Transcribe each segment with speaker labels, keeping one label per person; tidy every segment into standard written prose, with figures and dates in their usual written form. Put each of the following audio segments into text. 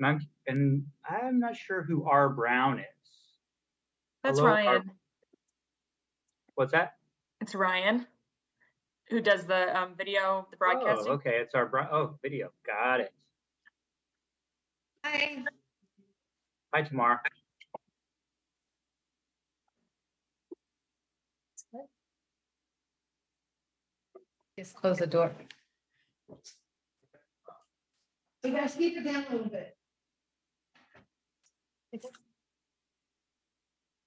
Speaker 1: And I'm not sure who R. Brown is.
Speaker 2: That's
Speaker 1: Hello,
Speaker 2: Ryan.
Speaker 1: What's that?
Speaker 2: It's Ryan who does the video, the broadcasting.
Speaker 1: Oh, okay. It's our video. Got it.
Speaker 3: Hi.
Speaker 1: Hi, Tamar.
Speaker 3: Just close the door. You guys keep it down a little bit.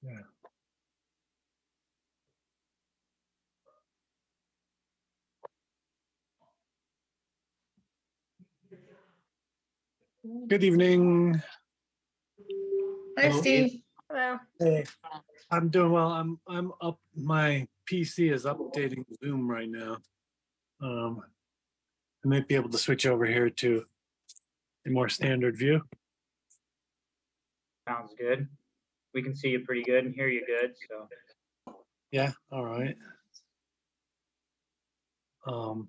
Speaker 4: Yeah. Good evening.
Speaker 3: Hi, Steve.
Speaker 2: Hello.
Speaker 4: Hey, I'm doing well. I'm up. My PC is updating Zoom right now. I might be able to switch over here to a more standard view.
Speaker 1: Sounds good. We can see you pretty good and hear you good. So
Speaker 4: Yeah. All right. All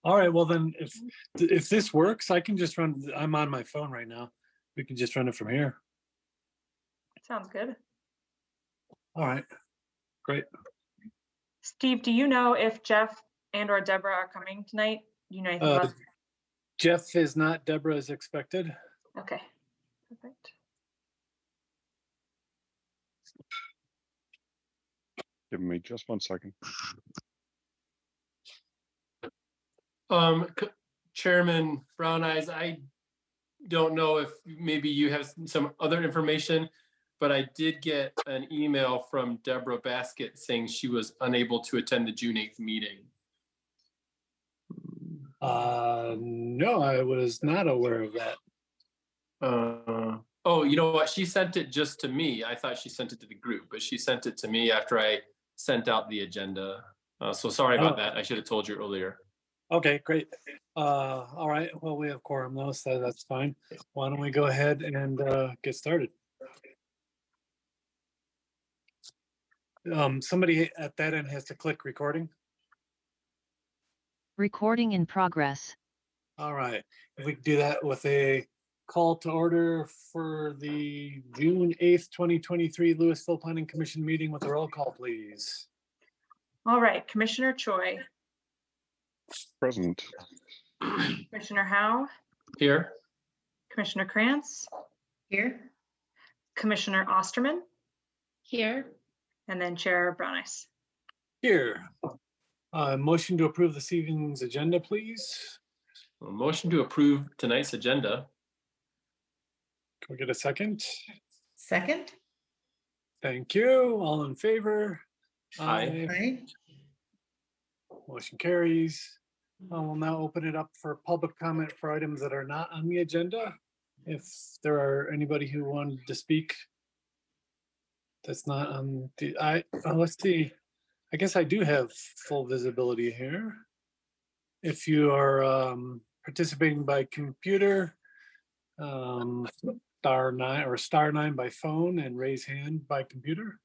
Speaker 4: right. Well, then, if this works, I can just run. I'm on my phone right now. We can just run it from here.
Speaker 2: Sounds good.
Speaker 4: All right. Great.
Speaker 2: Steve, do you know if Jeff and or Deborah are coming tonight? Do you know anything about?
Speaker 4: Jeff is not. Deborah is expected.
Speaker 2: Okay. Perfect.
Speaker 5: Give me just 1 second.
Speaker 6: Chairman Brown Eyes, I don't know if maybe you have some other information, but I did get an email from Deborah Baskett saying she was unable to attend the June 8th meeting.
Speaker 4: No, I was not aware of that.
Speaker 6: Oh, you know what? She sent it just to me. I thought she sent it to the group, but she sent it to me after I sent out the agenda. So sorry about that. I should have told you earlier.
Speaker 4: Okay, great. All right. Well, we have quorum though, so that's fine. Why don't we go ahead and get started? Somebody at that end has to click recording.
Speaker 7: Recording in progress.
Speaker 4: All right. If we could do that with a call to order for the June 8th, 2023 Louisville Planning Commission meeting with a roll call, please.
Speaker 2: All right, Commissioner Choi.
Speaker 5: Present.
Speaker 2: Commissioner Howe.
Speaker 6: Here.
Speaker 2: Commissioner Krantz.
Speaker 3: Here.
Speaker 2: Commissioner Osterman.
Speaker 3: Here.
Speaker 2: And then Chair Brown Eyes.
Speaker 4: Here. Motion to approve this evening's agenda, please.
Speaker 6: A motion to approve tonight's agenda.
Speaker 4: Can we get a second?
Speaker 3: Second.
Speaker 4: Thank you. All in favor?
Speaker 6: Aye.
Speaker 3: Hi.
Speaker 4: Motion carries. I will now open it up for public comment for items that are not on the agenda. If there are anybody who wanted to speak that's not on the, let's see. I guess I do have full visibility here. If you are participating by computer, star 9 by phone and raise hand by computer.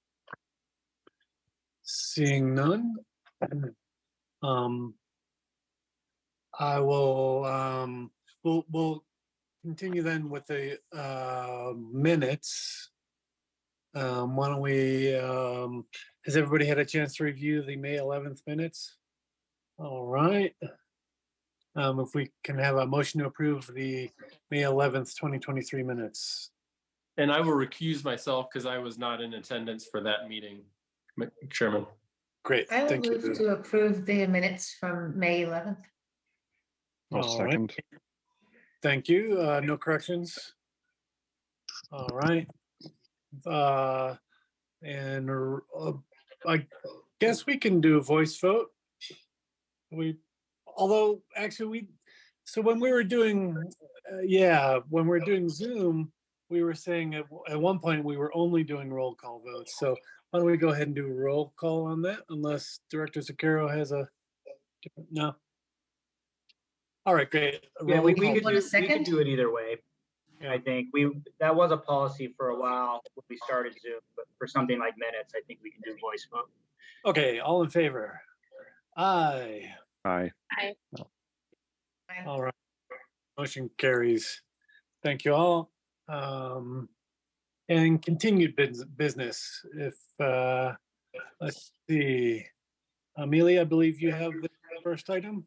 Speaker 4: Seeing none. I will we'll continue then with the minutes. Why don't we has everybody had a chance to review the May 11th minutes? All right. If we can have a motion to approve the May 11th, 2023 minutes.
Speaker 6: And I will recuse myself because I was not in attendance for that meeting, Chairman.
Speaker 4: Great,
Speaker 3: I will
Speaker 4: thank
Speaker 3: move
Speaker 4: you.
Speaker 3: to approve the minutes from May 11th.
Speaker 5: I'll
Speaker 4: All right.
Speaker 5: second.
Speaker 4: Thank you. No corrections. All right. And I guess we can do a voice vote. Although actually so when we were doing, when we're doing Zoom, we were saying at one point we were only doing roll call votes. So why don't we go ahead and do a roll call on that, unless Director Zucchero has a different, no. All right, great.
Speaker 1: yeah, we could
Speaker 3: second?
Speaker 1: do it either way. I think that was a policy for a while when we started Zoom, but for something like minutes, I think we can do voice vote.
Speaker 4: Okay, all in favor? Aye.
Speaker 5: Aye.
Speaker 4: All right. Motion carries. Thank you all. And continued business. If, let's see, Amelia, I believe you have the first item.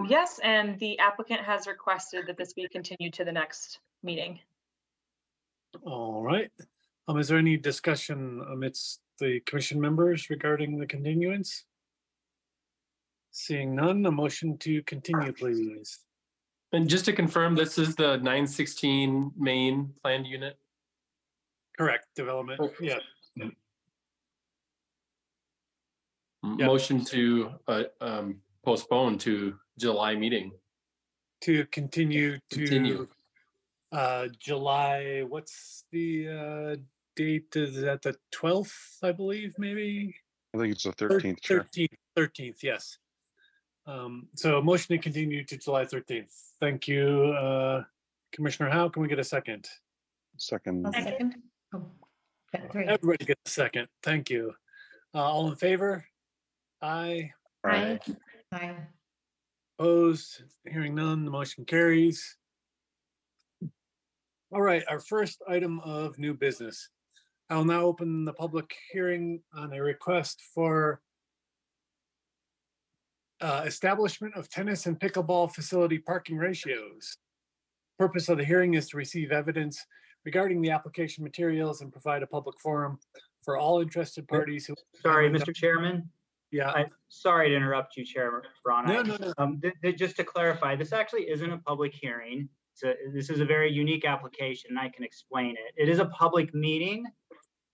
Speaker 2: Yes, and the applicant has requested that this be continued to the next meeting.
Speaker 4: All right. Is there any discussion amidst the commission members regarding the continuance? Seeing none, a motion to continue, please.
Speaker 6: And just to confirm, this is the 916 main planned unit?
Speaker 4: Correct, development, yeah. Yeah.
Speaker 6: Motion to postpone to July meeting.
Speaker 4: To continue to
Speaker 6: Continue.
Speaker 4: July, what's the date? Is that the 12th, I believe, maybe?
Speaker 5: I think it's the 13th, Chair.
Speaker 4: 13th, yes. So a motion to continue to July 13th. Thank you, Commissioner Howe. Can we get a second?
Speaker 5: Second,
Speaker 3: I'll second. Oh, got three.
Speaker 4: Everybody get a second. Thank you. All in favor? Aye.
Speaker 3: Aye. Aye.
Speaker 4: Opposed? Hearing none, the motion carries. All right, our first item of new business. I'll now open the public hearing on a request for establishment of tennis and pickleball facility parking ratios. Purpose of the hearing is to receive evidence regarding the application materials and provide a public forum for all interested parties who.
Speaker 1: Sorry, Mr. Chairman.
Speaker 4: Yeah,
Speaker 1: I'm sorry to interrupt you, Chair Ron.
Speaker 4: no.
Speaker 1: Just to clarify, this actually isn't a public hearing. This is a very unique application, and I can explain it. It is a public meeting,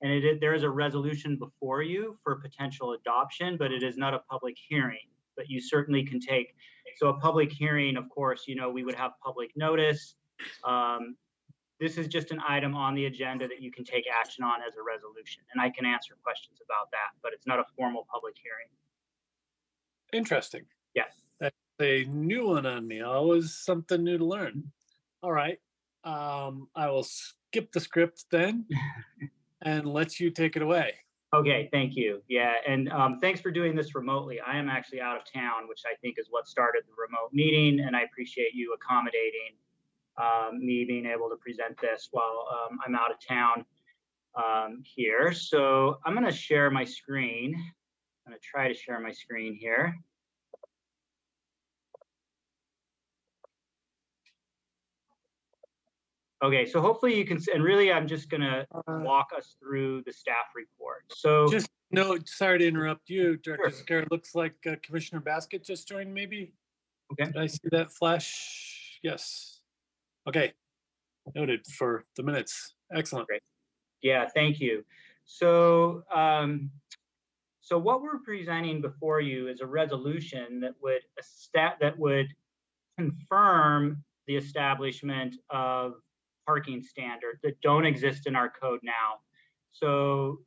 Speaker 1: and there is a resolution before you for potential adoption, but it is not a public hearing. But you certainly can take. So a public hearing, of course, we would have public notice. This is just an item on the agenda that you can take action on as a resolution, and I can answer questions about that, but it's not a formal public hearing.
Speaker 4: Interesting.
Speaker 1: Yes.
Speaker 4: That's a new one on me. Always something new to learn. All right. I will skip the script then and let you take it away.
Speaker 1: Okay, thank you. Yeah, and thanks for doing this remotely. I am actually out of town, which I think is what started the remote meeting, and I appreciate you accommodating me being able to present this while I'm out of town here. So I'm going to share my screen. I'm going to try to share my screen here. Okay, so hopefully you can, and really I'm just going to walk us through the staff report. So
Speaker 4: just no, sorry to interrupt you, Director
Speaker 1: Sure.
Speaker 4: Zacher. Looks like Commissioner Basket just joined maybe.
Speaker 1: Okay.
Speaker 4: Did I see that flash? Yes. Okay. Noted for the minutes. Excellent.
Speaker 1: Great. Yeah, thank you. So, so what we're presenting before you is a resolution that would confirm the establishment of parking standards that don't exist in our code now. So,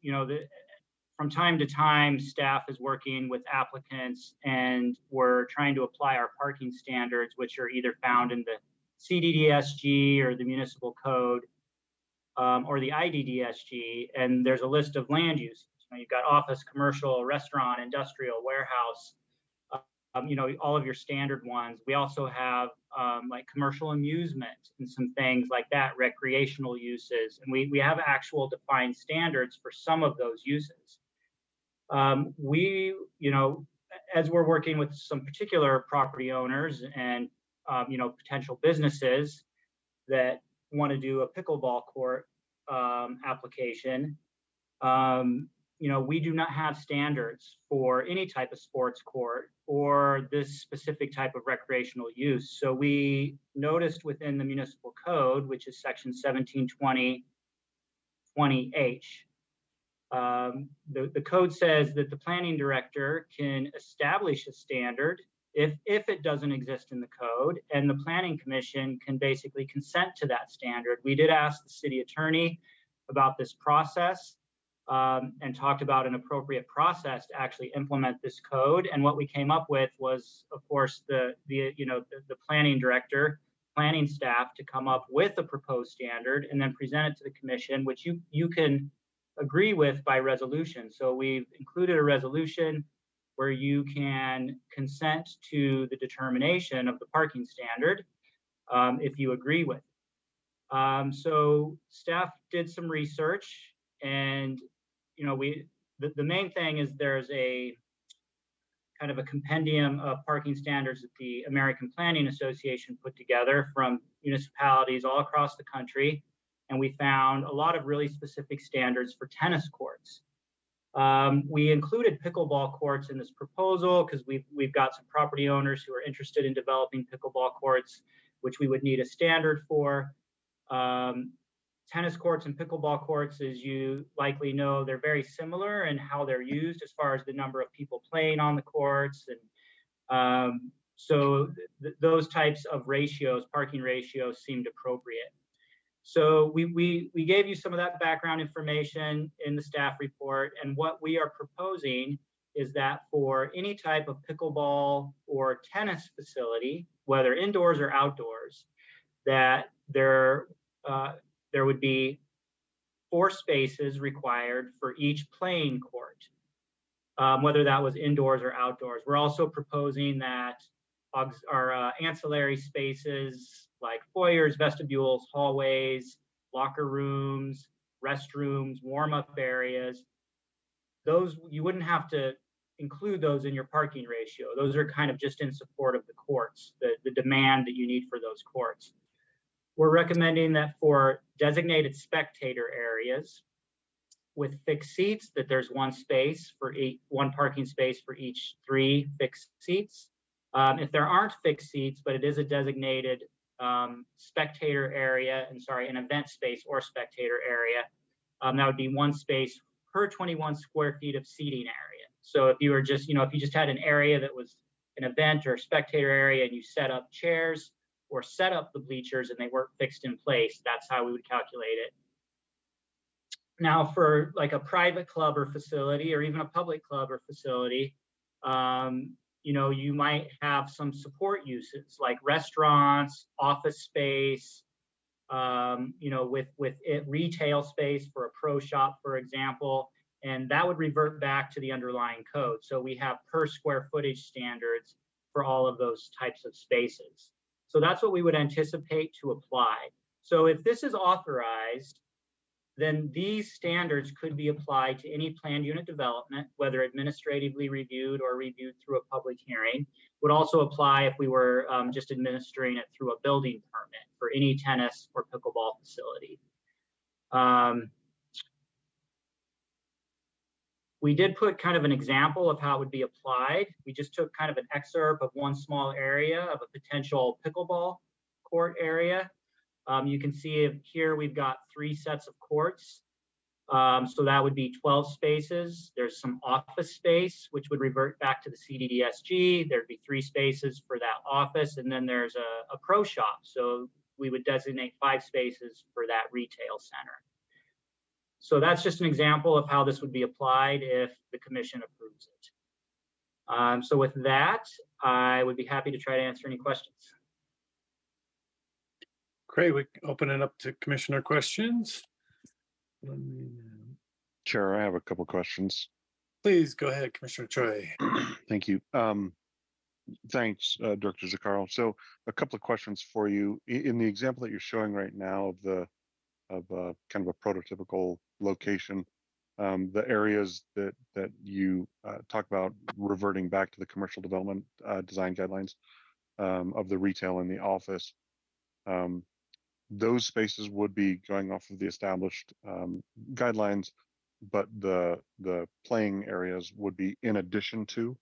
Speaker 1: from time to time, staff is working with applicants, and we're trying to apply our parking standards, which are either found in the CDDSG or the municipal code, or the IDDSG, and there's a list of land uses. You've got office, commercial, restaurant, industrial, warehouse, all of your standard ones. We also have like commercial amusement and some things like that, recreational uses, and we have actual defined standards for some of those uses. As we're working with some particular property owners and potential businesses that want to do a pickleball court application, we do not have standards for any type of sports court or this specific type of recreational use. So we noticed within the municipal code, which is section 1720-20H, the code says that the planning director can establish a standard if it doesn't exist in the code, and the planning commission can basically consent to that standard. We did ask the city attorney about this process and talked about an appropriate process to actually implement this code. And what we came up with was, of course, the planning director, planning staff to come up with a proposed standard and then present it to the commission, which you can agree with by resolution. So we've included a resolution where you can consent to the determination of the parking standard if you agree with it. So staff did some research, and the main thing is there's a kind of a compendium of parking standards that the American Planning Association put together from municipalities all across the country. And we found a lot of really specific standards for tennis courts. We included pickleball courts in this proposal because we've got some property owners who are interested in developing pickleball courts, which we would need a standard for. Tennis courts and pickleball courts, as you likely know, they're very similar in how they're used as far as the number of people playing on the courts. And those types of ratios, parking ratios, seemed appropriate. So we gave you some of that background information in the staff report. And what we are proposing is that for any type of pickleball or tennis facility, whether indoors or outdoors, that there would be 4 spaces required for each playing court, whether that was indoors or outdoors. We're also proposing that our ancillary spaces like foyers, vestibules, hallways, locker rooms, restrooms, warm-up areas, those you wouldn't have to include those in your parking ratio. Those are kind of just in support of the courts, the demand that you need for those courts. We're recommending that for designated spectator areas with fixed seats, that there's one parking space for each 3 fixed seats. If there aren't fixed seats, but it is a designated spectator area, an event space or spectator area, that would be 1 space per 21 square feet of seating area. So if you were just, if you just had an area that was an event or spectator area and you set up chairs or set up the bleachers and they weren't fixed in place, that's how we would calculate it. Now for like a private club or facility, or even a public club or facility, you might have some support uses like restaurants, office space, with it, retail space for a pro shop, for example, and that would revert back to the underlying code. So we have per square footage standards for all of those types of spaces. So that's what we would anticipate to apply. So if this is authorized, then these standards could be applied to any planned unit development, whether administratively reviewed or reviewed through a public hearing. Would also apply if we were just administering it through a building permit for any tennis or pickleball facility. We did put kind of an example of how it would be applied. We just took kind of an excerpt of one small area of a potential pickleball court area. You can see here we've got 3 sets of courts. So that would be 12 spaces. There's some office space, which would revert back to the CDDSG. There'd be 3 spaces for that office. And then there's a pro shop. So we would designate 5 spaces for that retail center. So that's just an example of how this would be applied if the commission approves it. So with that, I would be happy to try to answer any questions.
Speaker 4: Great, we can open it up to commissioner questions.
Speaker 5: Chair, I have a couple questions.
Speaker 4: Please go ahead, Commissioner Choi.
Speaker 5: Thank you. Thanks, Director Zaccaro. So a couple of questions for you. In the example that you're showing right now of kind of a prototypical location, the areas that you talk about reverting back to the commercial development design guidelines of the retail and the office, those spaces would be going off of the established guidelines, but the playing areas would be in addition to.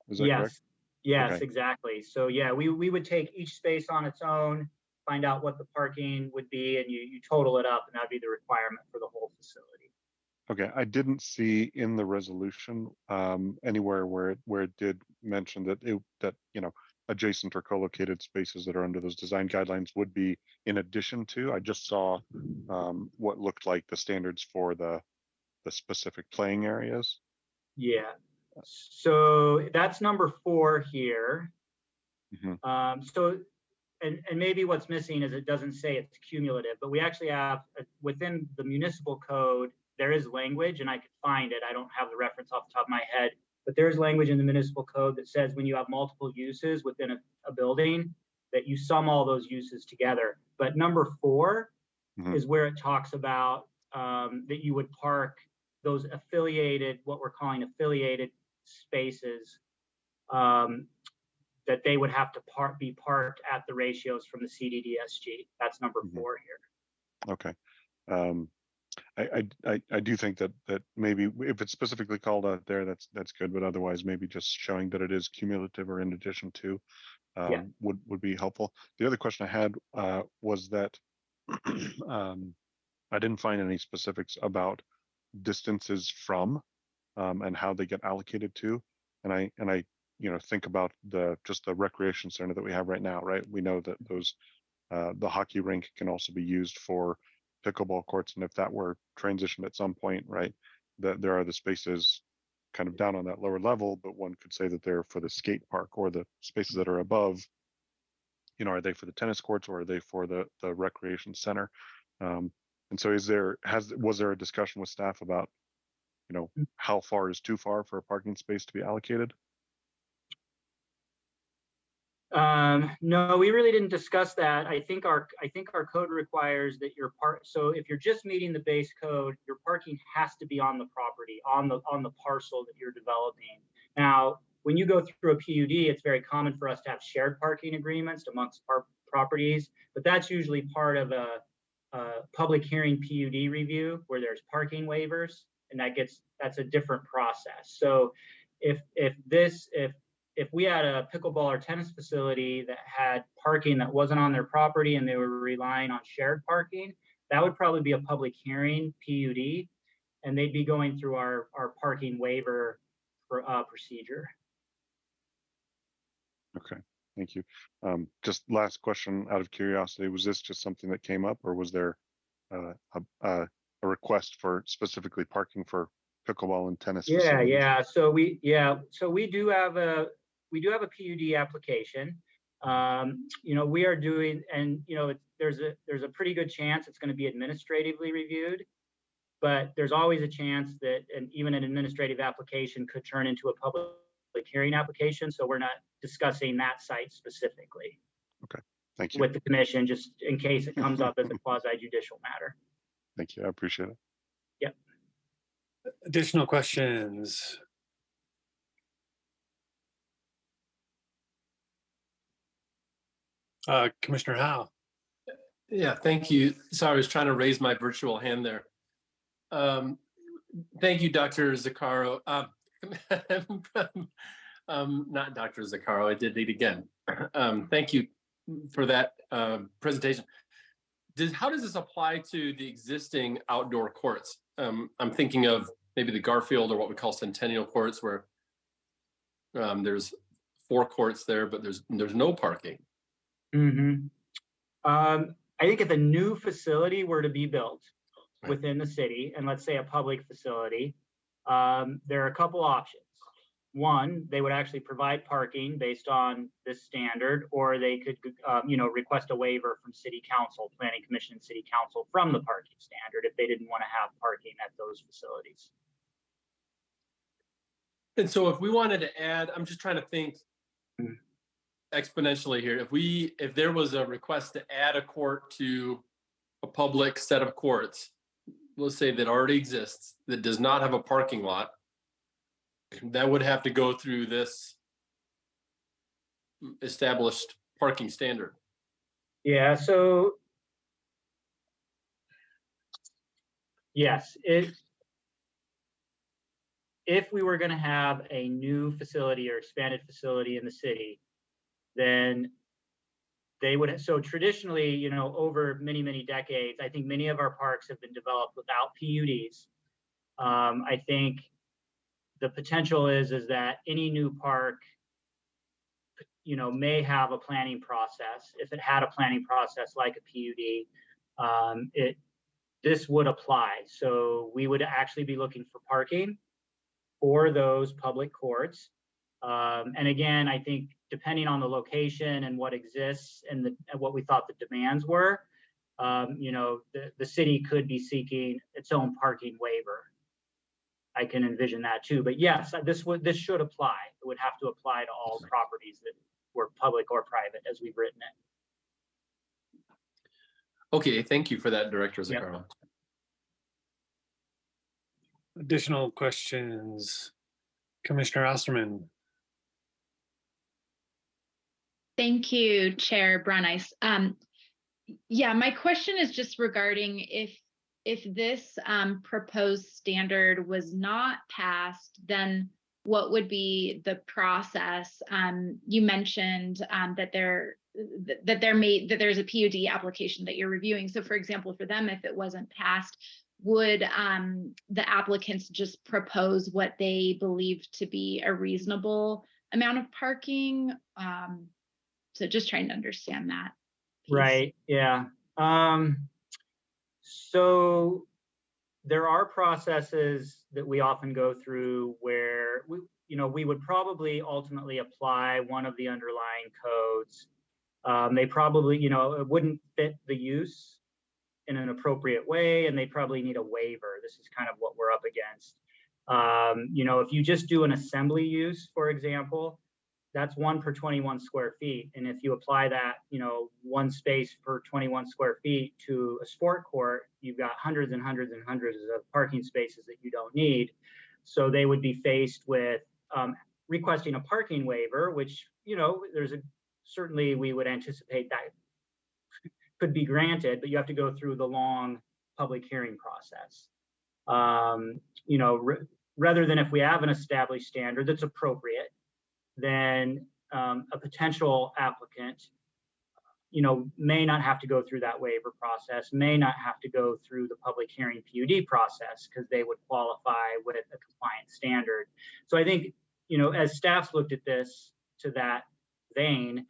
Speaker 5: Is that correct?
Speaker 1: Yes,
Speaker 5: Okay.
Speaker 1: exactly. So yeah, we would take each space on its own, find out what the parking would be, and you total it up, and that'd be the requirement for the whole facility.
Speaker 5: Okay, I didn't see in the resolution anywhere where it did mention that adjacent or co-located spaces that are under those design guidelines would be in addition to. I just saw what looked like the standards for the specific playing areas.
Speaker 1: Yeah. So that's number 4 here.
Speaker 5: Mm-hmm.
Speaker 1: And maybe what's missing is it doesn't say it's cumulative, but we actually have within the municipal code, there is language, and I could find it. I don't have the reference off the top of my head, but there's language in the municipal code that says when you have multiple uses within a building, that you sum all those uses together. But number 4
Speaker 5: Mhm.
Speaker 1: is where it talks about that you would park those affiliated, what we're calling affiliated spaces, that they would have to be parked at the ratios from the CDDSG. That's number
Speaker 5: Mhm.
Speaker 1: 4 here.
Speaker 5: Okay. Um, I do think that maybe if it's specifically called out there, that's good, but otherwise maybe just showing that it is cumulative or in addition to
Speaker 1: Yeah.
Speaker 5: would be helpful. The other question I had was that I didn't find any specifics about distances from and how they get allocated to. And I think about just the recreation center that we have right now, right? We know that those the hockey rink can also be used for pickleball courts, and if that were transitioned at some point, right, that there are the spaces kind of down on that lower level, but one could say that they're for the skate park, or the spaces that are above, are they for the tennis courts, or are they for the recreation center? And so was there a discussion with staff about how far is too far for a parking space to be allocated?
Speaker 1: No, we really didn't discuss that. I think our code requires that so if you're just meeting the base code, your parking has to be on the property, on the parcel that you're developing. Now, when you go through a PUD, it's very common for us to have shared parking agreements amongst our properties, but that's usually part of a public hearing PUD review where there's parking waivers, and that's a different process. So if we had a pickleball or tennis facility that had parking that wasn't on their property and they were relying on shared parking, that would probably be a public hearing PUD, and they'd be going through our parking waiver procedure.
Speaker 5: Okay, thank you. Just last question out of curiosity, was this just something that came up, or was there a request for specifically parking for pickleball and tennis facilities?
Speaker 1: Yeah. So we do have a PUD application. We are doing, and there's a pretty good chance it's going to be administratively reviewed, but there's always a chance that even an administrative application could turn into a public hearing application. So we're not discussing that site specifically.
Speaker 5: Okay, thank you.
Speaker 1: With the commission, just in case it comes up as a quasi judicial matter.
Speaker 5: Thank you, I appreciate it.
Speaker 1: Yep.
Speaker 4: Additional questions? Commissioner Howe.
Speaker 6: Yeah, thank you. Sorry, I was trying to raise my virtual hand there. Thank you, Dr. Zaccaro. Not Dr. Zaccaro, I did it again. Thank you for that presentation. How does this apply to the existing outdoor courts? I'm thinking of maybe the Garfield, or what we call Centennial Courts, where there's 4 courts there, but there's no parking.
Speaker 1: Mm-hmm. I think if a new facility were to be built within the city, and let's say a public facility, there are a couple options. One, they would actually provide parking based on this standard, or they could, request a waiver from City Council, Planning Commission, and City Council from the parking standard if they didn't want to have parking at those facilities.
Speaker 6: And so if we wanted to add, I'm just trying to think exponentially here. If there was a request to add a court to a public set of courts, let's say that already exists, that does not have a parking lot, that would have to go through this established parking standard.
Speaker 1: Yeah, so yes, if we were going to have a new facility or expanded facility in the city, then they would. So traditionally, over many, many decades, I think many of our parks have been developed without PUDs. I think the potential is that any new park, may have a planning process. If it had a planning process like a PUD, this would apply. So we would actually be looking for parking for those public courts. And again, I think depending on the location and what exists and what we thought the demands were, the city could be seeking its own parking waiver. I can envision that too. But yes, this should apply. It would have to apply to all properties that were public or private, as we've written
Speaker 6: Okay, thank you for that, Director
Speaker 1: Yep.
Speaker 6: Zaccaro.
Speaker 4: Additional questions? Commissioner Osterman.
Speaker 7: Thank you, Chair Brunice. Yeah, my question is just regarding if this proposed standard was not passed, then what would be the process? You mentioned that there's a PUD application that you're reviewing. So, for example, for them, if it wasn't passed, would the applicants just propose what they believe to be a reasonable amount of parking? So just trying to understand that piece.
Speaker 1: Right, yeah. So there are processes that we often go through where we would probably ultimately apply one of the underlying codes. They probably, it wouldn't fit the use in an appropriate way, and they probably need a waiver. This is kind of what we're up against. If you just do an assembly use, for example, that's 1 per 21 square feet. And if you apply that, 1 space per 21 square feet to a sport court, you've got hundreds and hundreds and hundreds of parking spaces that you don't need. So they would be faced with requesting a parking waiver, which, certainly we would anticipate that could be granted, but you have to go through the long public hearing process. Rather than if we have an established standard that's appropriate, then a potential applicant, may not have to go through that waiver process, may not have to go through the public hearing PUD process because they would qualify with a compliant standard. So I think, as staff's looked at this to that vein,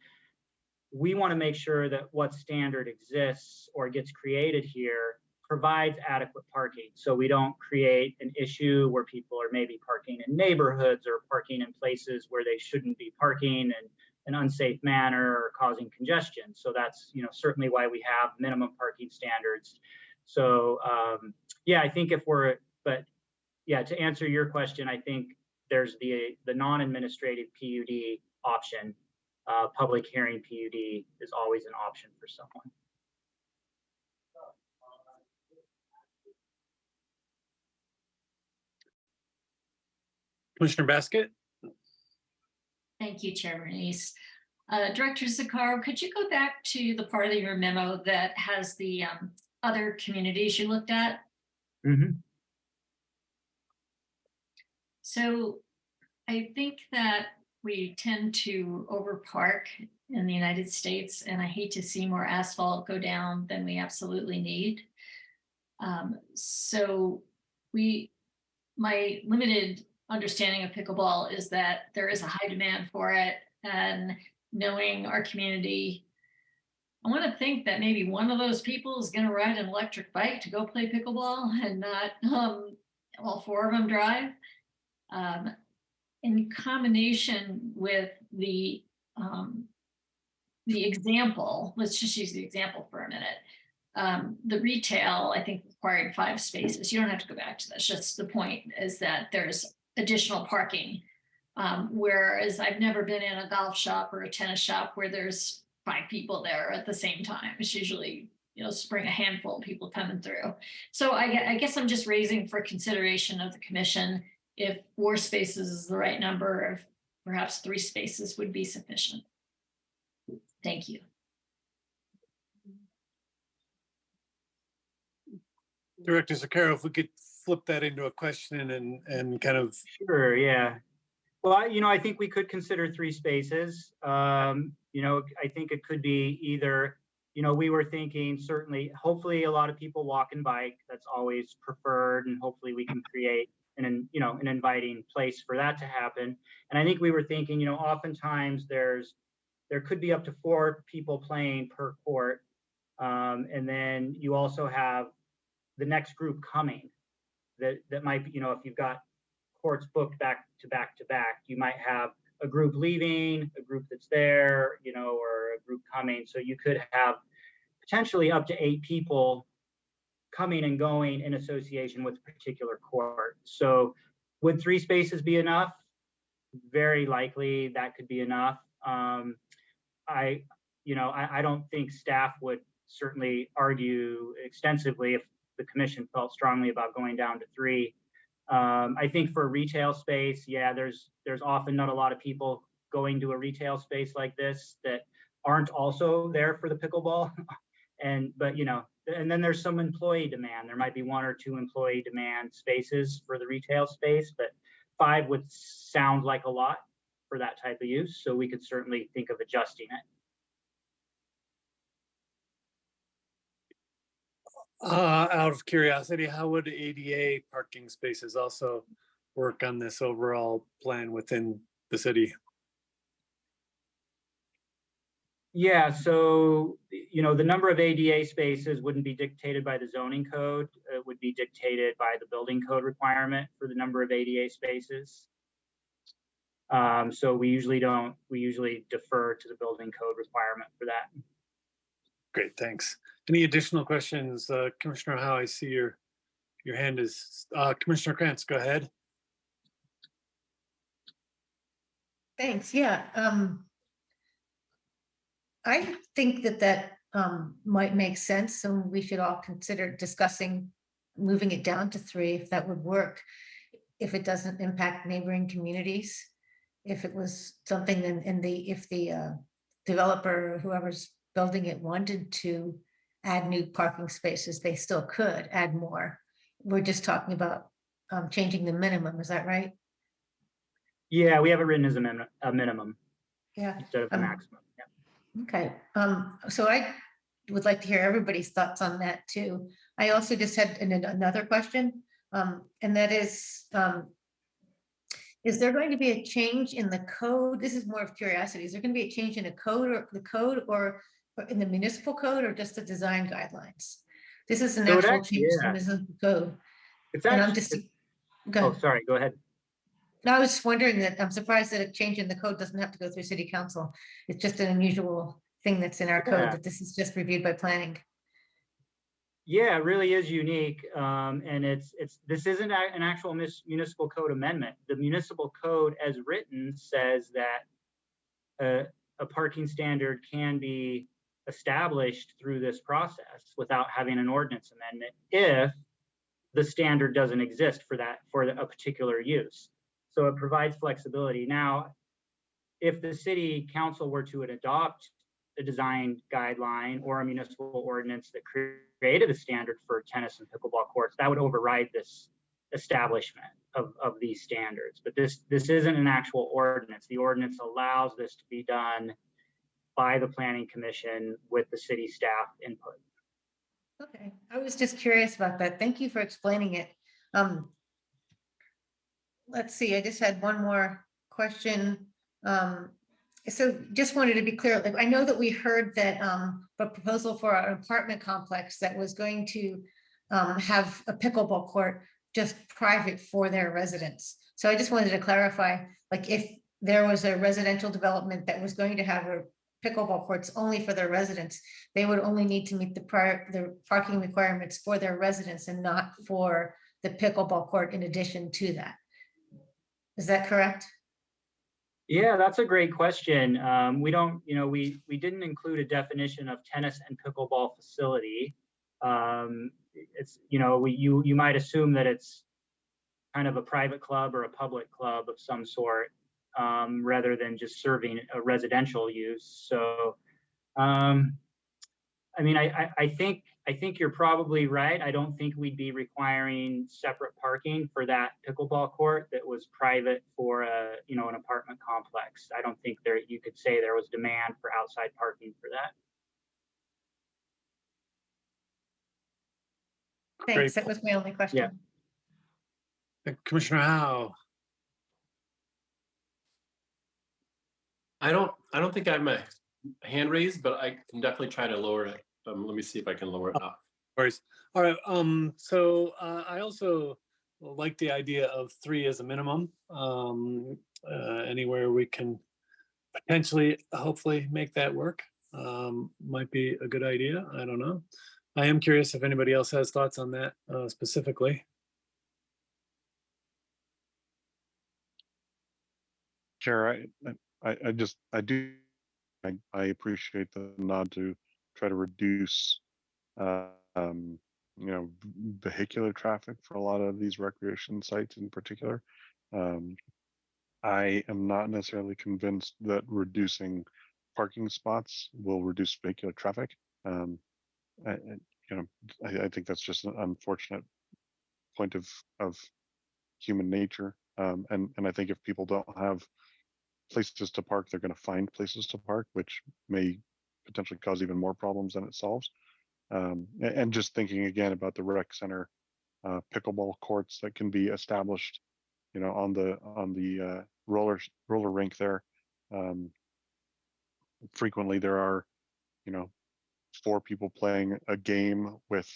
Speaker 1: we want to make sure that what standard exists or gets created here provides adequate parking. So we don't create an issue where people are maybe parking in neighborhoods or parking in places where they shouldn't be parking in an unsafe manner or causing congestion. So that's, certainly why we have minimum parking standards. So I think to answer your question, I think there's the non-administrative PUD option. Public hearing PUD is always an option for someone.
Speaker 4: Commissioner Basket.
Speaker 8: Thank you, Chair Bernice. Director Zaccaro, could you go back to the part of your memo that has the other communities you looked at?
Speaker 1: Mm-hmm.
Speaker 8: So I think that we tend to overpark in the United States, and I hate to see more asphalt go down than we absolutely need. So my limited understanding of pickleball is that there is a high demand for it, and knowing our community, I want to think that maybe one of those people is going to ride an electric bike to go play pickleball and not all 4 of them drive. In combination with the example, let's just use the example for a minute. The retail, I think, required 5 spaces. You don't have to go back to this. Just the point is that there's additional parking. Whereas I've never been in a golf shop or a tennis shop where there's 5 people there at the same time. It's usually, spring a handful of people coming through. So I guess I'm just raising for consideration of the commission if 4 spaces is the right number, or if perhaps 3 spaces would be sufficient. Thank you.
Speaker 4: Director Zaccaro, if we could flip that into a question and kind of.
Speaker 1: Sure, yeah. Well, I think we could consider 3 spaces. I think it could be either, we were thinking certainly, hopefully a lot of people walk and bike. That's always preferred, and hopefully we can create an inviting place for that to happen. And I think we were thinking, oftentimes there could be up to 4 people playing per court. And then you also have the next group coming that might be, if you've got courts booked back to back to back, you might have a group leaving, a group that's there, or a group coming. So you could have potentially up to 8 people coming and going in association with a particular court. So would 3 spaces be enough? Very likely that could be enough. I don't think staff would certainly argue extensively if the commission felt strongly about going down to 3. I think for retail space, yeah, there's often not a lot of people going to a retail space like this that aren't also there for the pickleball. But and then there's some employee demand. There might be 1 or 2 employee demand spaces for the retail space, but 5 would sound like a lot for that type of use. So we could certainly think of adjusting it.
Speaker 4: Out of curiosity, how would ADA parking spaces also work on this overall plan within the city?
Speaker 1: Yeah, so, the number of ADA spaces wouldn't be dictated by the zoning code. It would be dictated by the building code requirement for the number of ADA spaces. So we usually defer to the building code requirement for that.
Speaker 4: Great, thanks. Any additional questions? Commissioner Howe, I see your hand is, Commissioner Krantz, go ahead.
Speaker 3: Thanks. Yeah. I think that might make sense. So we should all consider discussing moving it down to 3 if that would work. If it doesn't impact neighboring communities, if it was something if the developer, or whoever's building it, wanted to add new parking spaces, they still could add more. We're just talking about changing the minimum. Is that right?
Speaker 1: Yeah, we have it written as a minimum
Speaker 3: Yeah.
Speaker 1: instead of a maximum. Yeah.
Speaker 3: Okay. So I would like to hear everybody's thoughts on that too. I also just had another question, and that is there going to be a change in the code? This is more of curiosity. Is there going to be a change in the code or in the municipal code, or just the design guidelines? This is an
Speaker 1: So
Speaker 3: actual change to the
Speaker 1: yeah.
Speaker 3: municipal code.
Speaker 1: It's
Speaker 3: And I'm
Speaker 1: actually,
Speaker 3: just, go
Speaker 1: oh,
Speaker 3: ahead.
Speaker 1: sorry, go ahead.
Speaker 3: No, I was just wondering that I'm surprised that a change in the code doesn't have to go through city council. It's just an unusual thing that's in our code,
Speaker 1: Yeah.
Speaker 3: that this is just reviewed by planning.
Speaker 1: Yeah, it really is unique. And this isn't an actual municipal code amendment. The municipal code as written says that a parking standard can be established through this process without having an ordinance amendment if the standard doesn't exist for a particular use. So it provides flexibility. Now, if the city council were to adopt a design guideline or a municipal ordinance that created a standard for tennis and pickleball courts, that would override this establishment of these standards. But this isn't an actual ordinance. The ordinance allows this to be done by the planning commission with the city staff input.
Speaker 3: Okay, I was just curious about that. Thank you for explaining it. Let's see, I just had one more question. So just wanted to be clear, like, I know that we heard that a proposal for an apartment complex that was going to have a pickleball court just private for their residents. So I just wanted to clarify, like, if there was a residential development that was going to have a pickleball courts only for their residents, they would only need to meet the parking requirements for their residents and not for the pickleball court in addition to that. Is that correct?
Speaker 1: Yeah, that's a great question. We don't, we didn't include a definition of tennis and pickleball facility. It's, you might assume that it's kind of a private club or a public club of some sort, rather than just serving a residential use. So, I mean, I think you're probably right. I don't think we'd be requiring separate parking for that pickleball court that was private for an apartment complex. I don't think you could say there was demand for outside parking for that.
Speaker 3: Thanks, that was my only question.
Speaker 4: Commissioner Howe.
Speaker 6: I don't think I have my hand raised, but I can definitely try to lower it. Let me see if I can lower it up.
Speaker 4: All right. So I also like the idea of 3 as a minimum. Anywhere we can potentially, hopefully, make that work might be a good idea. I don't know. I am curious if anybody else has thoughts on that specifically.
Speaker 5: Chair, I appreciate the nod to try to reduce, you know, vehicular traffic for a lot of these recreation sites in particular. I am not necessarily convinced that reducing parking spots will reduce vehicular traffic. You know, I think that's just an unfortunate point of human nature. And I think if people don't have places to park, they're going to find places to park, which may potentially cause even more problems than it solves. And just thinking again about the rec center pickleball courts that can be established, you know, on the roller rink there. Frequently there are, you know, 4 people playing a game with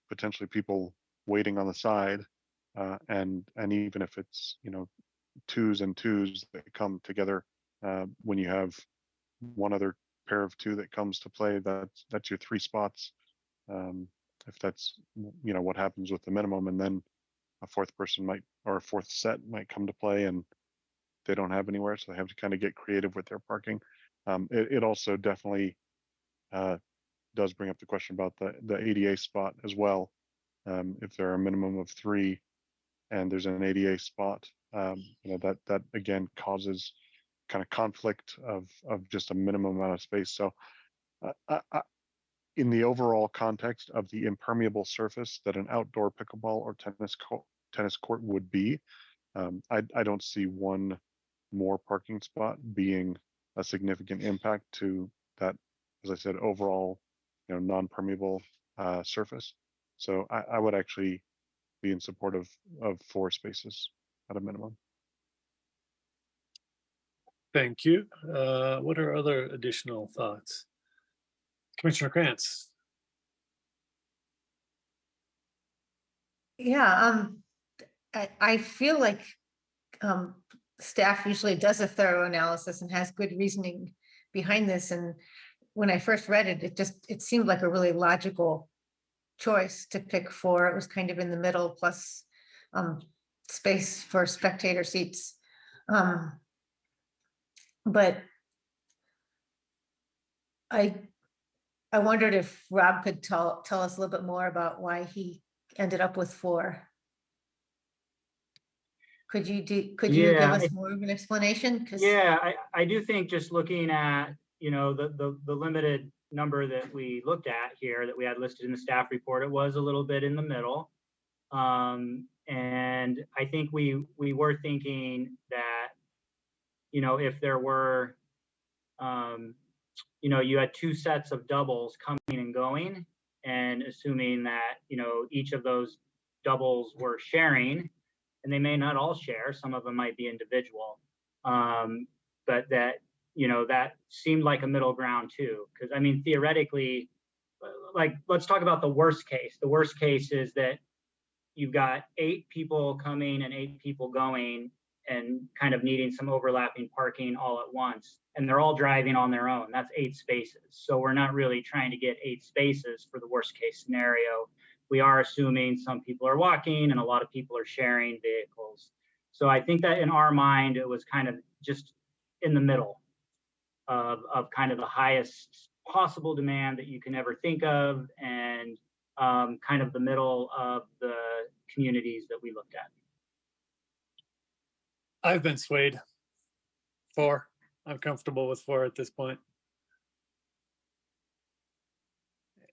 Speaker 5: potentially people waiting on the side, and even if it's, you know, twos and twos that come together, when you have one other pair of 2 that comes to play, that's your 3 spots. If that's, you know, what happens with the minimum, and then a 4th person might, or a 4th set might come to play and they don't have anywhere, so they have to kind of get creative with their parking. It also definitely does bring up the question about the ADA spot as well. If there are a minimum of 3 and there's an ADA spot, you know, that again causes kind of conflict of just a minimum amount of space. So in the overall context of the impermeable surface that an outdoor pickleball or tennis court would be, I don't see one more parking spot being a significant impact to that, as I said, overall, you know, non-permeable surface. So I would actually be in support of 4 spaces at a minimum.
Speaker 4: Thank you. What are other additional thoughts? Commissioner Krantz?
Speaker 3: Yeah, I feel like staff usually does a thorough analysis and has good reasoning behind this. And when I first read it, it seemed like a really logical choice to pick 4. It was kind of in the middle, plus space for spectator seats. But I wondered if Rob could tell us a little bit more about why he ended up with 4. Could you give
Speaker 1: Yeah,
Speaker 3: us more of an explanation?
Speaker 1: Yeah, I do think just looking at, you know, the limited number that we looked at here that we had listed in the staff report, it was a little bit in the middle. And I think we were thinking that, you know, if there were, you know, you had 2 sets of doubles coming and going, and assuming that, you know, each of those doubles were sharing, and they may not all share, some of them might be individual. But that, you know, that seemed like a middle ground too. Because I mean, theoretically, like, let's talk about the worst case. The worst case is that you've got 8 people coming and 8 people going and kind of needing some overlapping parking all at once. And they're all driving on their own. That's 8 spaces. So we're not really trying to get 8 spaces for the worst case scenario. We are assuming some people are walking and a lot of people are sharing vehicles. So I think that in our mind, it was kind of just in the middle of kind of the highest possible demand that you can ever think of, and kind of the middle of the communities that we looked at.
Speaker 4: I've been swayed. 4. I'm comfortable with 4 at this point.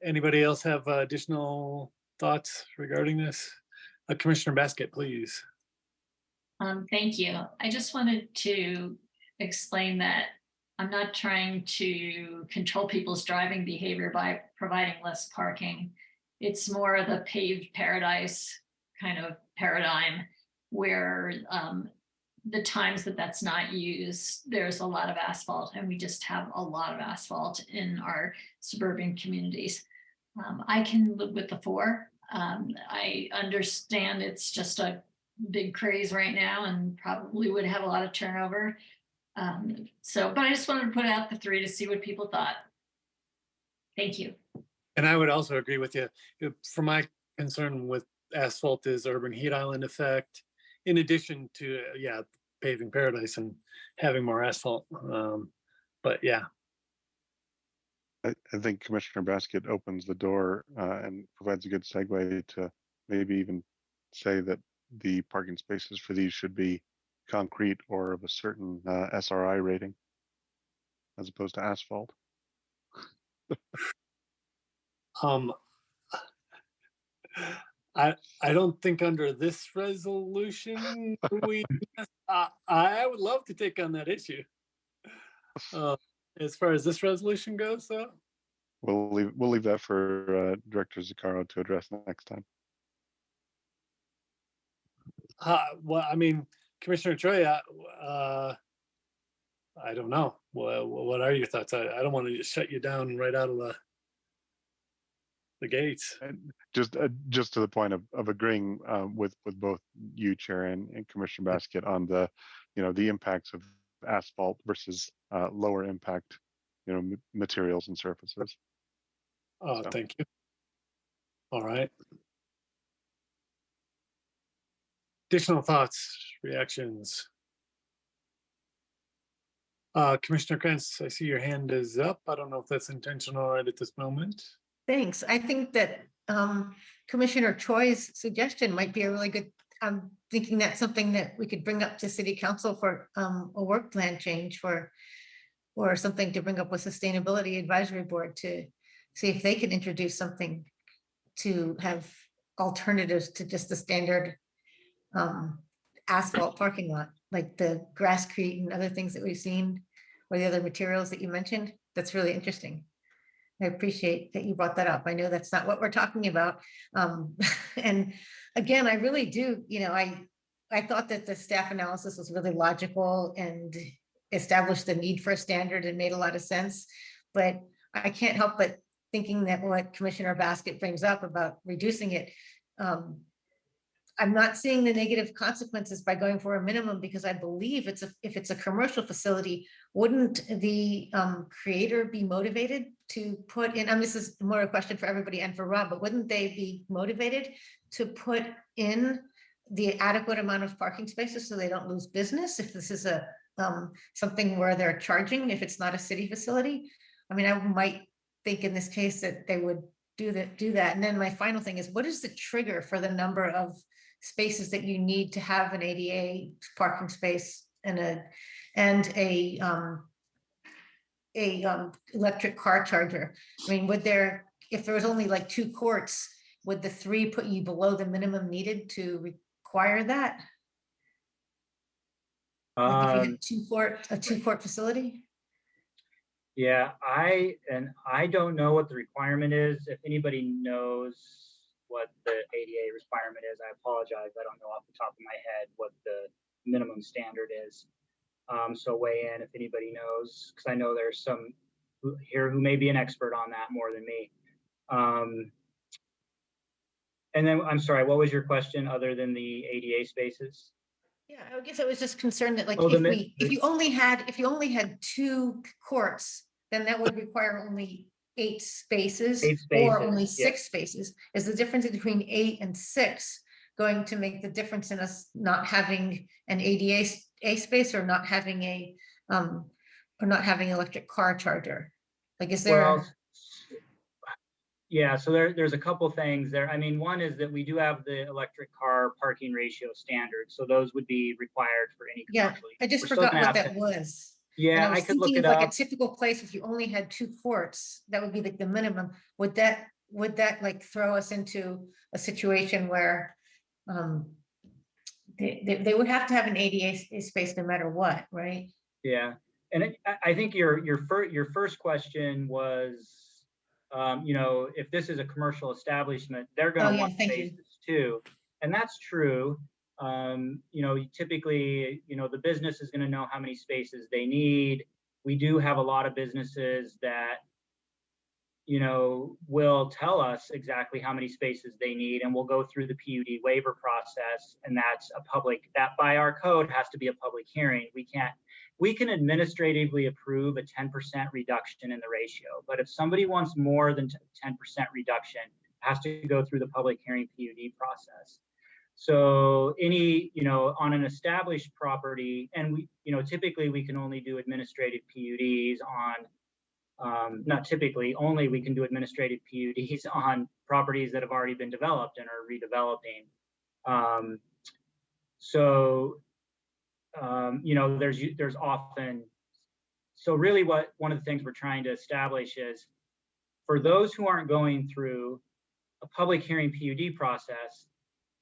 Speaker 4: Anybody else have additional thoughts regarding this? Commissioner Basket, please.
Speaker 8: Thank you. I just wanted to explain that I'm not trying to control people's driving behavior by providing less parking. It's more of the paved paradise kind of paradigm where the times that that's not used, there's a lot of asphalt, and we just have a lot of asphalt in our suburban communities. I can live with the 4. I understand it's just a big craze right now and probably would have a lot of turnover. But I just wanted to put out the 3 to see what people thought. Thank you.
Speaker 4: And I would also agree with you. For my concern with asphalt is urban heat island effect, in addition to, paving paradise and having more asphalt. But yeah.
Speaker 5: I think Commissioner Basket opens the door and provides a good segue to maybe even say that the parking spaces for these should be concrete or of a certain SRI rating as opposed to asphalt.
Speaker 4: Um, I don't think under this resolution, I would love to take on that issue. As far as this resolution goes, though.
Speaker 5: We'll leave that for Director Zuccaro to address next time.
Speaker 4: Well, I mean, Commissioner Troy, I don't know. What are your thoughts? I don't want to just shut you down right out of the gates.
Speaker 5: And just to the point of agreeing with both you, Chair, and Commissioner Basket on the the impacts of asphalt versus lower impact materials and surfaces.
Speaker 4: Oh, thank you. All right. Additional thoughts, reactions? Commissioner Krantz, I see your hand is up. I don't know if that's intentional right at this moment.
Speaker 3: Thanks. I think that Commissioner Troy's suggestion might be a really good, I'm thinking that's something that we could bring up to City Council for a work plan change or something to bring up with Sustainability Advisory Board to see if they can introduce something to have alternatives to just the standard asphalt parking lot, like the grasscrete and other things that we've seen, or the other materials that you mentioned. That's really interesting. I appreciate that you brought that up. I know that's not what we're talking about. And again, I really do, I thought that the staff analysis was really logical and established the need for a standard and made a lot of sense. But I can't help but thinking that what Commissioner Basket brings up about reducing it, I'm not seeing the negative consequences by going for a minimum, because I believe if it's a commercial facility, wouldn't the creator be motivated to put in, and this is more a question for everybody and for Rob, but wouldn't they be motivated to put in the adequate amount of parking spaces so they don't lose business if this is a something where they're charging, if it's not a city facility? I mean, I might think in this case that they would do that. And then my final thing is, what is the trigger for the number of spaces that you need to have an ADA parking space and a electric car charger? I mean, if there was only like 2 courts, would the 3 put you below the minimum needed to require that? Like if you had a 2-court facility?
Speaker 1: Yeah, I don't know what the requirement is. If anybody knows what the ADA requirement is, I apologize. I don't know off the top of my head what the minimum standard is. So weigh in if anybody knows, because I know there's some here who may be an expert on that more than me. And then I'm sorry, what was your question other than the ADA spaces?
Speaker 3: Yeah, I guess I was just concerned that, like,
Speaker 1: Oh,
Speaker 3: if you only had 2 courts, then that would require only 8 spaces,
Speaker 1: 8 spaces,
Speaker 3: or only
Speaker 1: yeah.
Speaker 3: 6 spaces. Is the difference between 8 and 6 going to make the difference in us not having an ADA space or not having electric car charger? Like, is there?
Speaker 1: Well, yeah, so there's a couple things there. I mean, one is that we do have the electric car parking ratio standard, so those would be required for any commercial.
Speaker 3: I just
Speaker 1: We're still
Speaker 3: forgot
Speaker 1: gonna
Speaker 3: what
Speaker 1: have
Speaker 3: that
Speaker 1: to-
Speaker 3: was.
Speaker 1: Yeah,
Speaker 3: And I
Speaker 1: I
Speaker 3: was
Speaker 1: could look
Speaker 3: thinking
Speaker 1: it
Speaker 3: of like a
Speaker 1: up.
Speaker 3: typical place, if you only had 2 courts, that would be like the minimum. Would that like throw us into a situation where they would have to have an ADA space no matter what, right?
Speaker 1: Yeah, and I think your first question was, if this is a commercial establishment, they're going to want spaces too, and that's true. Typically, the business is going to know how many spaces they need. We do have a lot of businesses that, will tell us exactly how many spaces they need, and we'll go through the PUD waiver process, and that by our code has to be a public hearing. We can administratively approve a 10% reduction in the ratio, but if somebody wants more than 10% reduction, it has to go through the public hearing PUD process. So on an established property, and we, typically we can only do administrative PUDs not typically, only we can do administrative PUDs on properties that have already been developed and are redeveloping. There's often, so really one of the things we're trying to establish is for those who aren't going through a public hearing PUD process,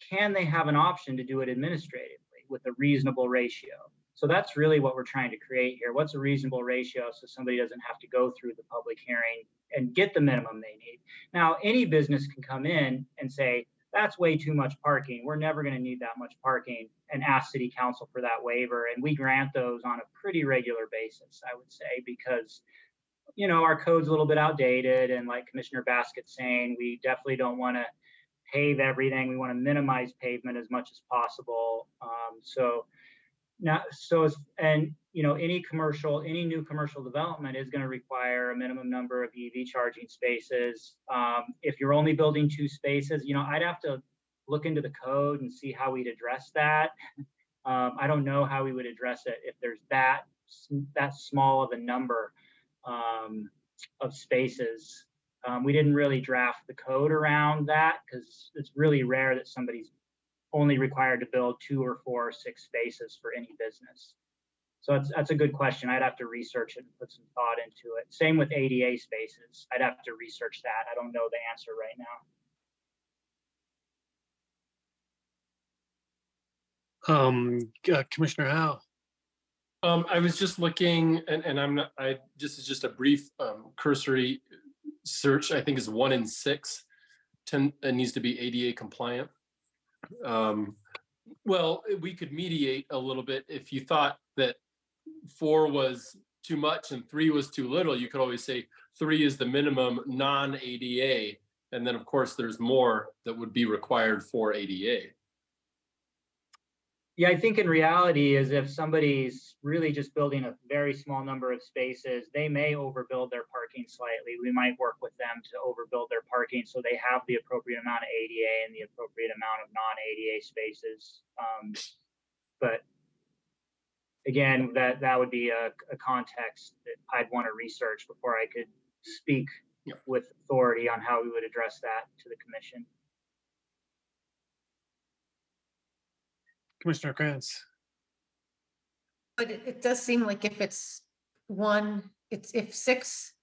Speaker 1: can they have an option to do it administratively with a reasonable ratio? So that's really what we're trying to create here. What's a reasonable ratio so somebody doesn't have to go through the public hearing and get the minimum they need? Now, any business can come in and say, that's way too much parking. We're never going to need that much parking, and ask city council for that waiver. And we grant those on a pretty regular basis, I would say, because our code's a little bit outdated. And like Commissioner Baskett's saying, we definitely don't want to pave everything. We want to minimize pavement as much as possible. Any new commercial development is going to require a minimum number of EV charging spaces. If you're only building 2 spaces, I'd have to look into the code and see how we'd address that. I don't know how we would address it if there's that small of a number of spaces. We didn't really draft the code around that because it's really rare that somebody's only required to build 2 or 4 or 6 spaces for any business. So that's a good question. I'd have to research it and put some thought into it. Same with ADA spaces. I'd have to research that. I don't know the answer right
Speaker 4: now. Commissioner Howe.
Speaker 6: I was just looking, and this is just a brief cursory search. I think is 1 in 6 needs to be ADA compliant. Well, we could mediate a little bit. If you thought that 4 was too much and 3 was too little, you could always say 3 is the minimum non-ADA. And then of course there's more that would be required for ADA.
Speaker 1: Yeah, I think in reality is if somebody's really just building a very small number of spaces, they may overbuild their parking slightly. We might work with them to overbuild their parking so they have the appropriate amount of ADA and the appropriate amount of non-ADA spaces. But again, that would be a context that I'd want to research before I could speak with authority on how we would address that to the commission.
Speaker 4: Commissioner Krantz.
Speaker 3: But it does seem like if it's 1 in 6,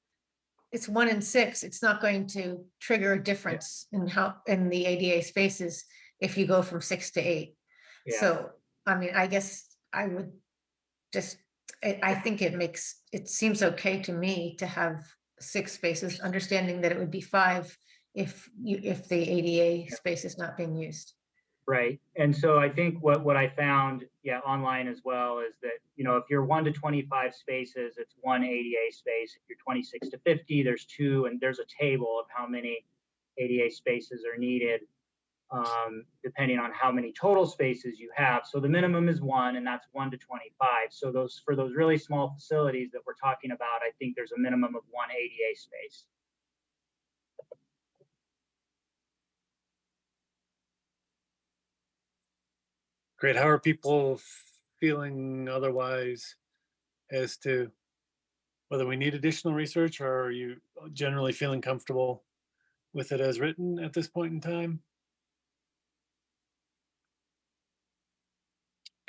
Speaker 3: it's not going to trigger a difference in the ADA spaces if you go from 6 to 8.
Speaker 1: Yeah.
Speaker 3: So, I mean, I guess I would I think it seems okay to me to have 6 spaces, understanding that it would be 5 if the ADA space is not being used.
Speaker 1: Right. And so I think what I found, online as well is that, if you're 1 to 25 spaces, it's 1 ADA space. If you're 26 to 50, there's 2, and there's a table of how many ADA spaces are needed, depending on how many total spaces you have. So the minimum is 1, and that's 1 to 25. So for those really small facilities that we're talking about, I think there's a minimum of 1 ADA space.
Speaker 4: Great. How are people feeling otherwise as to whether we need additional research, or are you generally feeling comfortable with it as written at this point in time?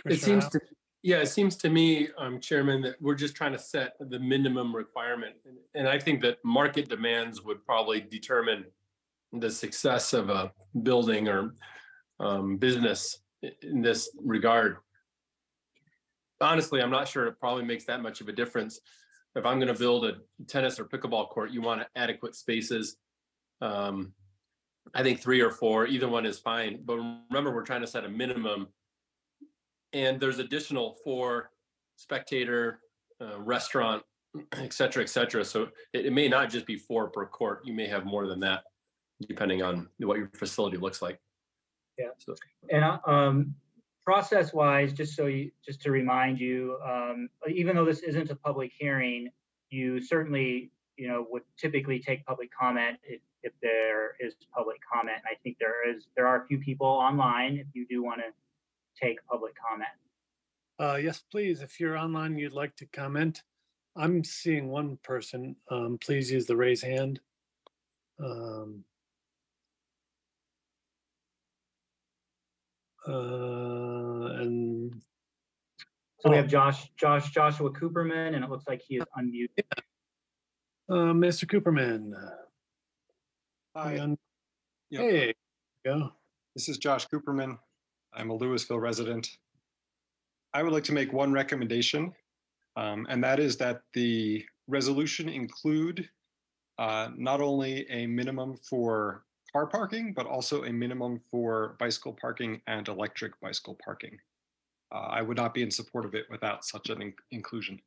Speaker 6: It seems to me, Chairman, that we're just trying to set the minimum requirement. And I think that market demands would probably determine the success of a building or business in this regard. Honestly, I'm not sure it probably makes that much of a difference. If I'm going to build a tennis or pickleball court, you want adequate spaces. I think 3 or 4, either one is fine. But remember, we're trying to set a minimum. And there's additional for spectator, restaurant, et cetera, et cetera. So it may not just be 4 per court. You may have more than that, depending on what your facility looks like.
Speaker 1: Yeah. So, and process-wise, just to remind you, even though this isn't a public hearing, you certainly would typically take public comment if there is public comment. And I think there are a few people online if you do want to take public comment.
Speaker 4: Yes, please. If you're online, you'd like to comment, I'm seeing one person. Please use the raise hand. And
Speaker 1: So we have Joshua Cooperman, and it looks like he is unmuted.
Speaker 4: Mr. Cooperman.
Speaker 9: Hi, Yep.
Speaker 4: Hey, go.
Speaker 9: this is Josh Cooperman. I'm a Louisville resident. I would like to make one recommendation, and that is that the resolution include not only a minimum for car parking, but also a minimum for bicycle parking and electric bicycle parking. I would not be in support of it without such an inclusion.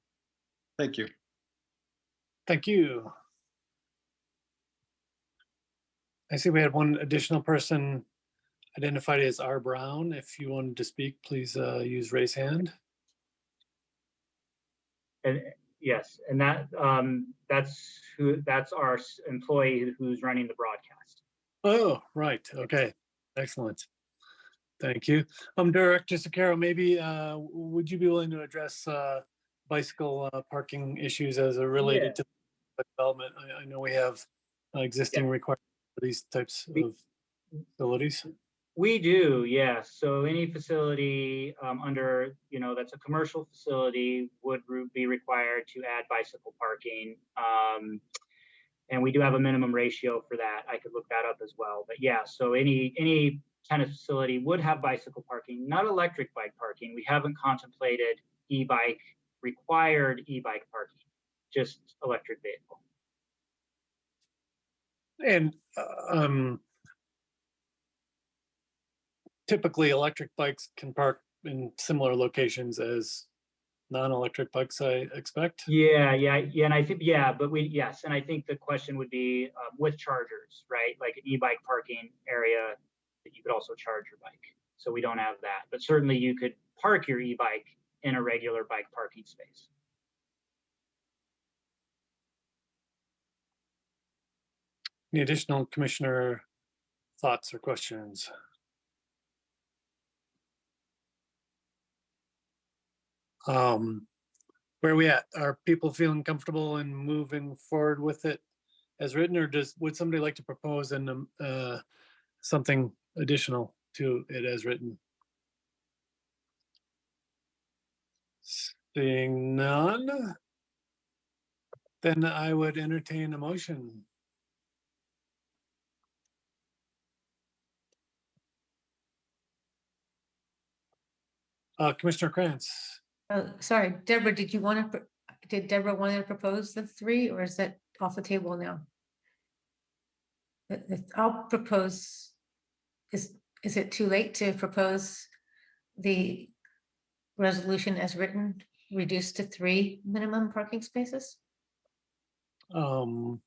Speaker 9: Thank you.
Speaker 4: Thank you. I see we had one additional person identified as R. Brown. If you wanted to speak, please use raise hand.
Speaker 1: And yes, and that's our employee who's running the broadcast.
Speaker 4: Oh, right. Okay. Excellent. Thank you. Director Sakaro, maybe would you be willing to address bicycle parking issues as are related to development? I know we have existing requirements for these types of facilities.
Speaker 1: We do, yes. So any facility under, that's a commercial facility would be required to add bicycle parking. And we do have a minimum ratio for that. I could look that up as well. But yeah, so any kind of facility would have bicycle parking, not electric bike parking. We haven't contemplated required e-bike parking, just electric vehicle.
Speaker 4: And typically electric bikes can park in similar locations as non-electric bikes, I expect.
Speaker 1: Yeah, and I think, yes, and I think the question would be with chargers, right? Like an e-bike parking area that you could also charge your bike. So we don't have that, but certainly you could park your e-bike in a regular bike parking space.
Speaker 4: Any additional commissioner thoughts or questions? Where are we at? Are people feeling comfortable in moving forward with it as written, or would somebody like to propose something additional to it as written? Seeing none, then I would entertain a motion. Commissioner Krantz.
Speaker 3: Oh, sorry, Deborah, did Deborah want to propose the 3, or is that off the table now? I'll propose, is it too late to propose the resolution as written, reduced to 3 minimum parking spaces? I don't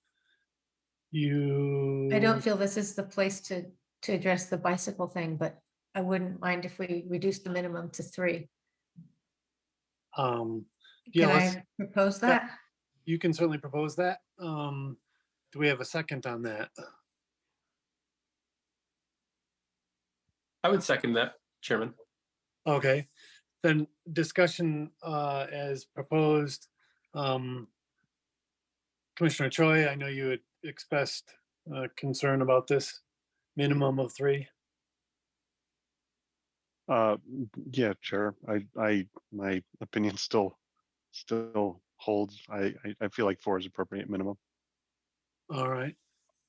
Speaker 3: feel this is the place to address the bicycle thing, but I wouldn't mind if we reduce the minimum to 3. Can I propose that?
Speaker 4: You can certainly propose that. Do we have a second on that?
Speaker 6: I would second that, Chairman.
Speaker 4: Okay, then discussion as proposed. Commissioner Choi, I know you had expressed concern about this minimum of 3.
Speaker 5: Yeah, Chair. My opinion still holds. I feel like 4 is appropriate minimum.
Speaker 4: All right.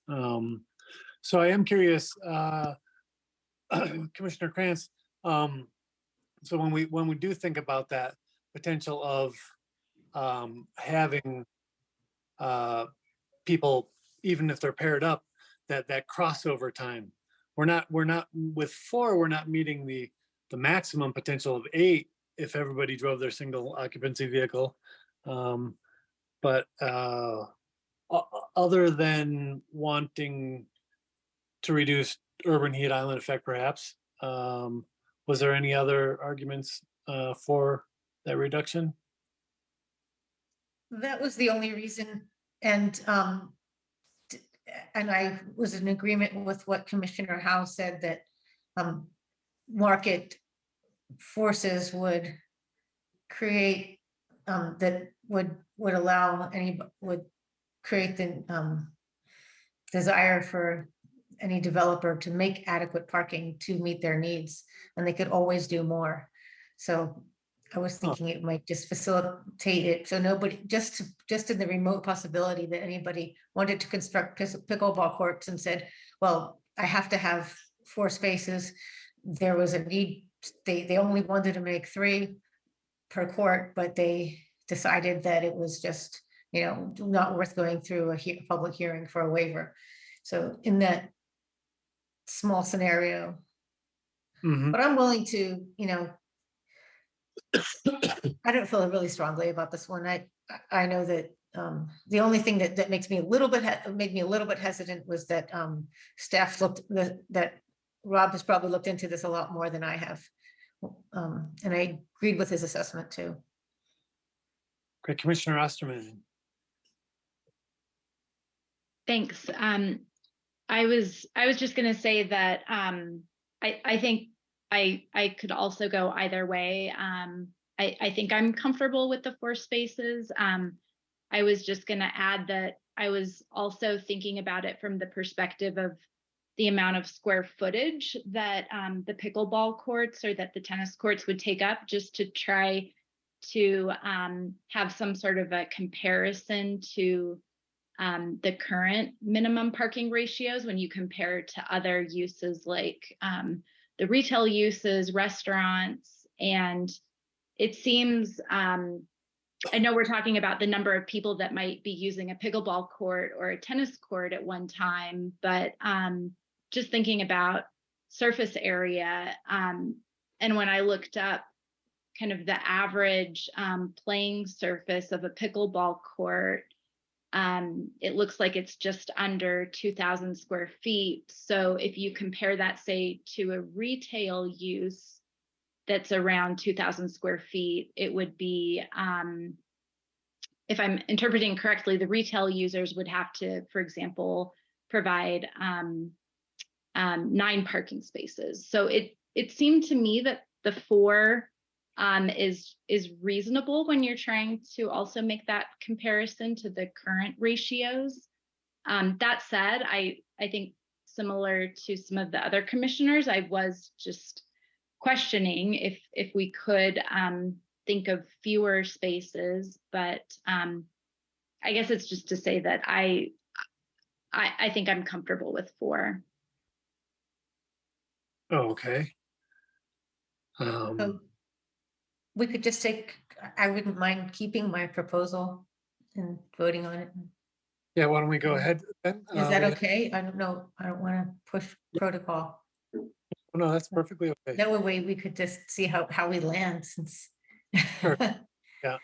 Speaker 4: So I am curious, Commissioner Krantz. So when we do think about that potential of having people, even if they're paired up, that crossover time, we're not with 4. We're not meeting the maximum potential of 8 if everybody drove their single occupancy vehicle. But other than wanting to reduce urban heat island effect, perhaps, was there any other arguments for that reduction?
Speaker 3: That was the only reason, and I was in agreement with what Commissioner Howe said, that market forces would create that would allow would create the desire for any developer to make adequate parking to meet their needs, and they could always do more. So I was thinking it might just facilitate it, so nobody, just in the remote possibility that anybody wanted to construct pickleball courts and said, well, I have to have 4 spaces. There was a need, they only wanted to make 3 per court, but they decided that it was just, not worth going through a public hearing for a waiver. So in that small scenario,
Speaker 4: Mhm.
Speaker 3: but I'm willing to, I don't feel really strongly about this one. I know that the only thing that makes me a little bit, made me a little bit hesitant was that staff that Rob has probably looked into this a lot more than I have. And I agreed with his assessment too.
Speaker 4: Great, Commissioner Osterman.
Speaker 7: Thanks. I was just going to say that I think I could also go either way. I think I'm comfortable with the 4 spaces. I was just going to add that I was also thinking about it from the perspective of the amount of square footage that the pickleball courts or that the tennis courts would take up, just to try to have some sort of a comparison to the current minimum parking ratios when you compare to other uses like the retail uses, restaurants. And it seems, I know we're talking about the number of people that might be using a pickleball court or a tennis court at one time, but just thinking about surface area. And when I looked up kind of the average playing surface of a pickleball court, it looks like it's just under 2,000 square feet. So if you compare that, say, to a retail use that's around 2,000 square feet, it would be, if I'm interpreting correctly, the retail users would have to, for example, provide 9 parking spaces. So it seemed to me that the 4 is reasonable when you're trying to also make that comparison to the current ratios. That said, I think similar to some of the other commissioners, I was just questioning if we could think of fewer spaces, but I guess it's just to say that I think I'm comfortable with 4.
Speaker 4: Oh, okay.
Speaker 3: So we could just I wouldn't mind keeping my proposal and voting on it.
Speaker 4: Yeah, why don't we go ahead then?
Speaker 3: Is that okay? I don't know. I don't want to push protocol.
Speaker 4: No, that's perfectly okay.
Speaker 3: That way we could just see how we land since.
Speaker 4: Sure. Yeah.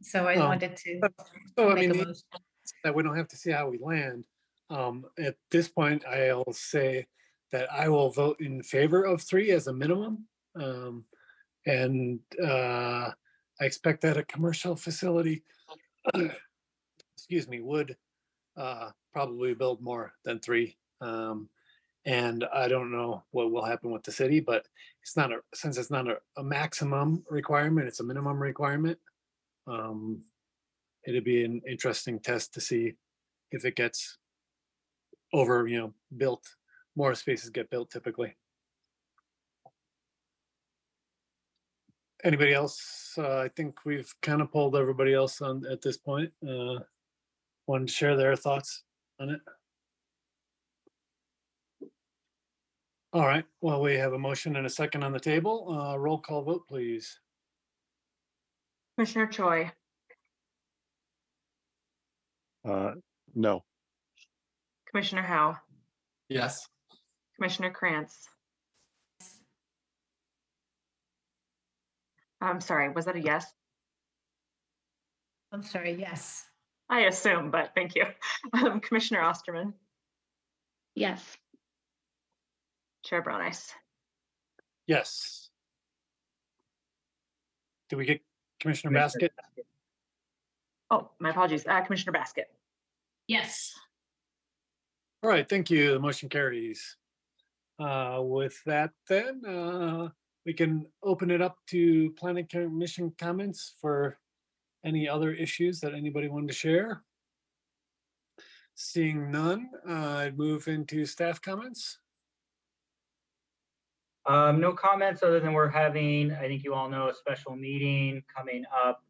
Speaker 3: So I wanted to
Speaker 4: So I
Speaker 3: make a
Speaker 4: mean,
Speaker 3: motion.
Speaker 4: that we don't have to see how we land. At this point, I'll say that I will vote in favor of 3 as a minimum. And I expect that a commercial facility, excuse me, would probably build more than 3. And I don't know what will happen with the city, but it's not since it's not a maximum requirement, it's a minimum requirement. It'd be an interesting test to see if it gets over, built. More spaces get built typically. Anybody else? I think we've kind of pulled everybody else on at this point. Want to share their thoughts on it? All right. Well, we have a motion and a second on the table. Roll call vote, please.
Speaker 2: Commissioner Choi,
Speaker 5: No.
Speaker 2: Commissioner Howe,
Speaker 6: Yes.
Speaker 2: Commissioner Krantz. I'm sorry, was that a yes?
Speaker 3: I'm sorry, yes.
Speaker 2: I assume, but thank you. Commissioner Osterman,
Speaker 7: Yes.
Speaker 2: Chair Brown Eyes.
Speaker 4: Yes. Did we get Commissioner Basket?
Speaker 2: Oh, my apologies. Commissioner Basket.
Speaker 8: Yes.
Speaker 4: All right, thank you. The motion carries. With that then, we can open it up to planning commission comments for Any other issues that anybody wanted to share? Seeing none, I'd move into staff comments.
Speaker 1: No comments other than we're having, I think you all know, a special meeting coming up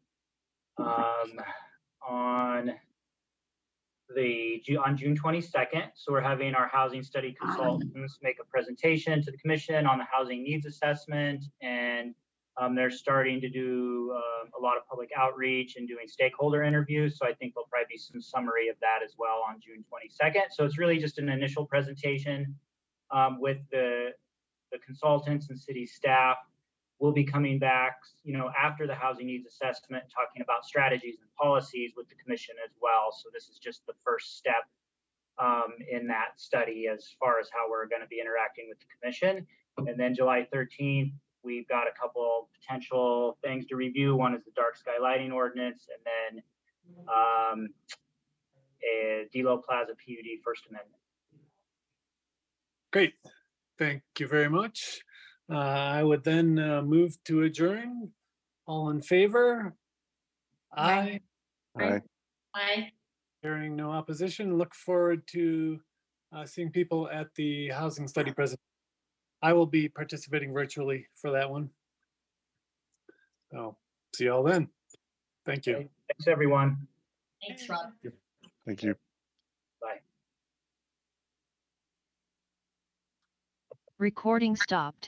Speaker 1: on June 22nd. So we're having our housing study consultants make a presentation to the commission on the housing needs assessment, and they're starting to do a lot of public outreach and doing stakeholder interviews. So I think there'll probably be some summary of that as well on June 22nd. So it's really just an initial presentation with the consultants and city staff. We'll be coming back, after the housing needs assessment, talking about strategies and policies with the commission as well. So this is just the first step in that study as far as how we're going to be interacting with the commission. And then July 13th, we've got a couple potential things to review. One is the dark sky lighting ordinance, and then a Delo Plaza PUD First Amendment.
Speaker 4: Great, thank you very much. I would then move to adjourn. All in favor? Aye.
Speaker 5: Aye.
Speaker 8: I,
Speaker 4: Hearing no opposition, look forward to seeing people at the housing study presentation. I will be participating virtually for that one. So see you all then. Thank you.
Speaker 1: Thanks, everyone.
Speaker 8: thanks, Rob.
Speaker 5: Thank you.
Speaker 1: Bye.
Speaker 10: Recording stopped.